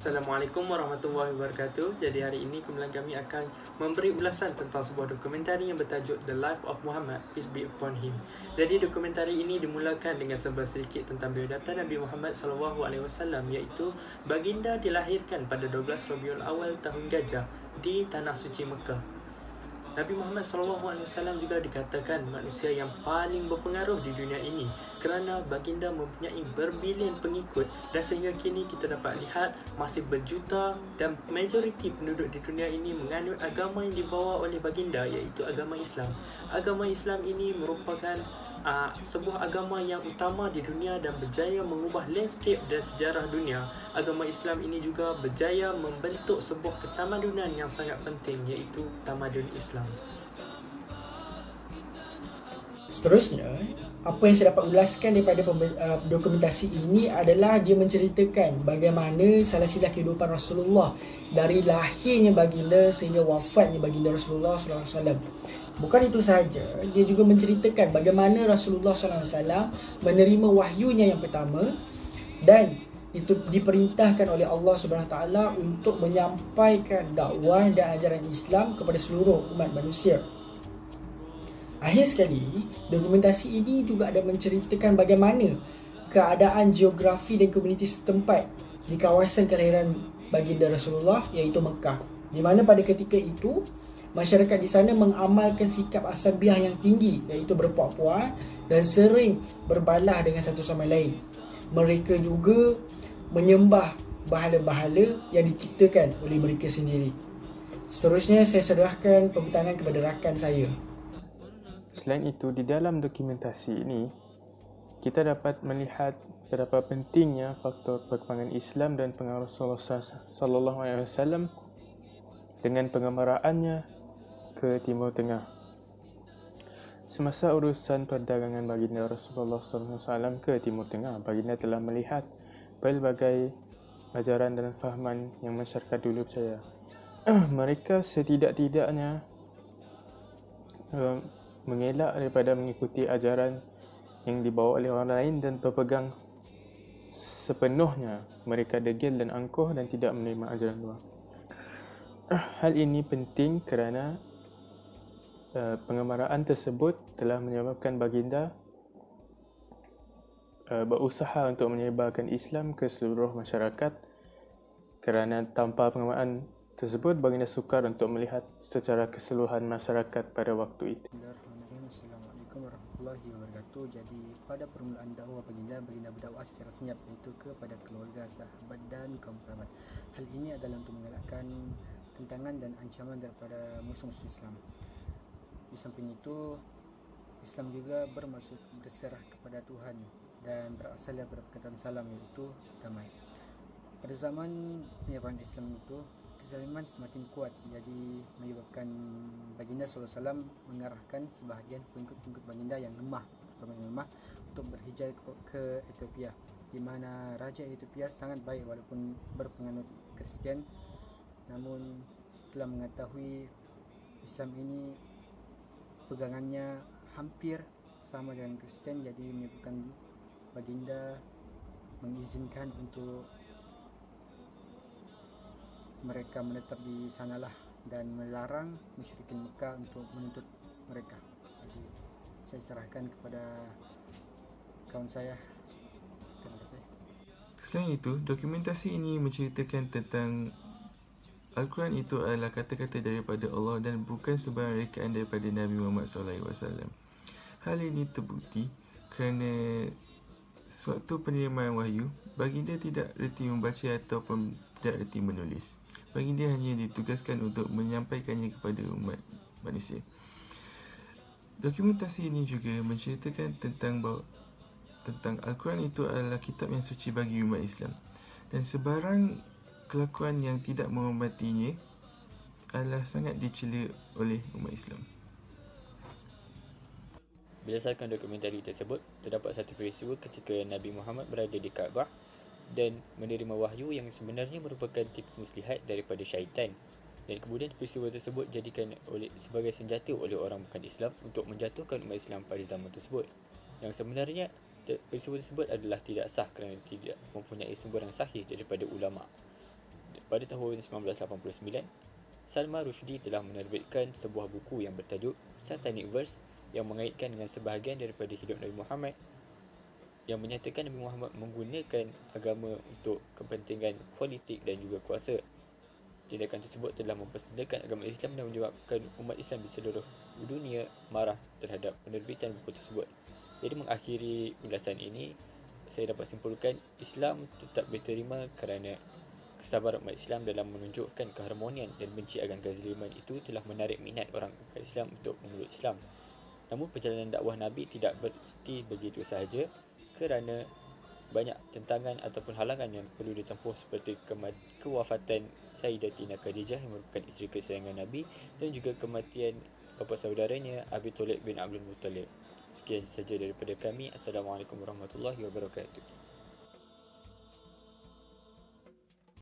Assalamualaikum warahmatullahi wabarakatuh. Jadi hari ini kumpulan kami akan memberi ulasan tentang sebuah dokumentari yang bertajuk The Life of Muhammad, Peace be upon him. Jadi dokumentari ini dimulakan dengan sebuah sedikit tentang biodata Nabi Muhammad SAW, iaitu baginda dilahirkan pada 12 Rabiul Awal tahun Gajah di Tanah Suci Mekah. Nabi Muhammad SAW juga dikatakan manusia yang paling berpengaruh di dunia ini kerana baginda mempunyai berbilion pengikut, dan sehingga kini kita dapat lihat masih berjuta dan majoriti penduduk di dunia ini menganut agama yang dibawa oleh baginda, iaitu agama Islam. Agama Islam ini merupakan sebuah agama yang utama di dunia dan berjaya mengubah landscape dan sejarah dunia. Agama Islam ini juga berjaya membentuk sebuah ketamadunan yang sangat penting, iaitu tamadun Islam. Seterusnya, apa yang saya dapat ulaskan daripada dokumentasi ini adalah dia menceritakan bagaimana silsilah kehidupan Rasulullah dari lahirnya baginda sehingga wafatnya baginda Rasulullah SAW. Bukan itu sahaja, dia juga menceritakan bagaimana Rasulullah SAW menerima wahyunya yang pertama dan itu diperintahkan oleh Allah SWT untuk menyampaikan dakwah dan ajaran Islam kepada seluruh umat manusia. Akhir sekali, dokumentasi ini juga ada menceritakan bagaimana keadaan geografi dan komuniti setempat di kawasan kelahiran baginda Rasulullah, iaitu Mekah, di mana pada ketika itu masyarakat di sana mengamalkan sikap asabiah yang tinggi, iaitu berpuak-puak dan sering berbalah dengan satu sama lain. Mereka juga menyembah bahala-bahala yang diciptakan oleh mereka sendiri. Seterusnya saya serahkan pembentangan kepada rakan saya. Selain itu, di dalam dokumentasi ini, kita dapat melihat betapa pentingnya faktor perkembangan Islam dan pengaruh Rasulullah SAW dengan pengemaraannya ke Timur Tengah. Semasa urusan perdagangan baginda Rasulullah SAW ke Timur Tengah, baginda telah melihat pelbagai ajaran dan fahaman yang masyarakat dulu percaya. Mereka setidak-tidaknya mengelak daripada mengikuti ajaran yang dibawa oleh orang lain dan berpegang sepenuhnya. Mereka degil dan angkuh dan tidak menerima ajaran luar. Hal ini penting kerana pengemaraan tersebut telah menyebabkan baginda berusaha untuk menyebarkan Islam ke seluruh masyarakat, kerana tanpa pengemaraan tersebut baginda sukar untuk melihat secara keseluruhan masyarakat pada waktu itu. Assalamualaikum warahmatullahi wabarakatuh. Jadi pada permulaan dakwah baginda berdakwah secara senyap, iaitu kepada keluarga, sahabat dan kaum kerabat. Hal ini adalah untuk mengelakkan tentangan dan ancaman daripada musuh-musuh Islam. Di samping itu, Islam juga bermaksud berserah kepada Tuhan dan berasal daripada perkataan salam, iaitu damai. Pada zaman penyebaran Islam itu, kezaliman semakin kuat, jadi menyebabkan baginda SAW mengarahkan sebahagian pengikut-pengikut baginda yang lemah, terutama yang lemah, untuk berhijrah ke Ethiopia, di mana Raja Ethiopia sangat baik walaupun berpenganut Kristian. Namun setelah mengetahui Islam ini pegangannya hampir sama dengan Kristian, jadi menyebabkan baginda mengizinkan untuk mereka menetap di sanalah dan melarang musyrikin Mekah untuk menuntut mereka. Jadi saya serahkan kepada kawan saya. Terima kasih. Selain itu, dokumentasi ini menceritakan tentang Al-Quran itu adalah kata-kata daripada Allah dan bukan sebarang rekaan daripada Nabi Muhammad SAW. Hal ini terbukti kerana sewaktu penerimaan wahyu, baginda tidak reti membaca ataupun tidak reti menulis. Baginda hanya ditugaskan untuk menyampaikannya kepada umat manusia. Dokumentasi ini juga menceritakan tentang Al-Quran itu adalah kitab yang suci bagi umat Islam, dan sebarang kelakuan yang tidak menghormatinya adalah sangat dicela oleh umat Islam. Berdasarkan dokumentari tersebut, terdapat satu peristiwa ketika Nabi Muhammad berada di Kaabah dan menerima wahyu yang sebenarnya merupakan tipu muslihat daripada syaitan, dan kemudian peristiwa tersebut dijadikan sebagai senjata oleh orang bukan Islam untuk menjatuhkan umat Islam pada zaman tersebut, yang sebenarnya peristiwa tersebut adalah tidak sah kerana tidak mempunyai sumber yang sahih daripada ulama. Pada tahun 1989, Salman Rushdie telah menerbitkan sebuah buku yang bertajuk Satanic Verse yang mengaitkan dengan sebahagian daripada hidup Nabi Muhammad, yang menyatakan Nabi Muhammad menggunakan agama untuk kepentingan politik dan juga kuasa. Tindakan tersebut telah mempersendakan agama Islam dan menyebabkan umat Islam di seluruh dunia marah terhadap penerbitan buku tersebut. Jadi mengakhiri ulasan ini, saya dapat simpulkan Islam tetap diterima kerana kesabaran umat Islam dalam menunjukkan keharmonian dan benci akan kezaliman itu telah menarik minat orang Islam untuk memeluk Islam. Namun perjalanan dakwah Nabi tidak berhenti begitu sahaja kerana banyak tentangan ataupun halangan yang perlu ditempuh, seperti kewafatan Sayyidatina Khadijah yang merupakan isteri kesayangan Nabi dan juga kematian bapa saudaranya Abi Thalib bin Abdul Muttalib. Sekian sahaja daripada kami. Assalamualaikum warahmatullahi wabarakatuh.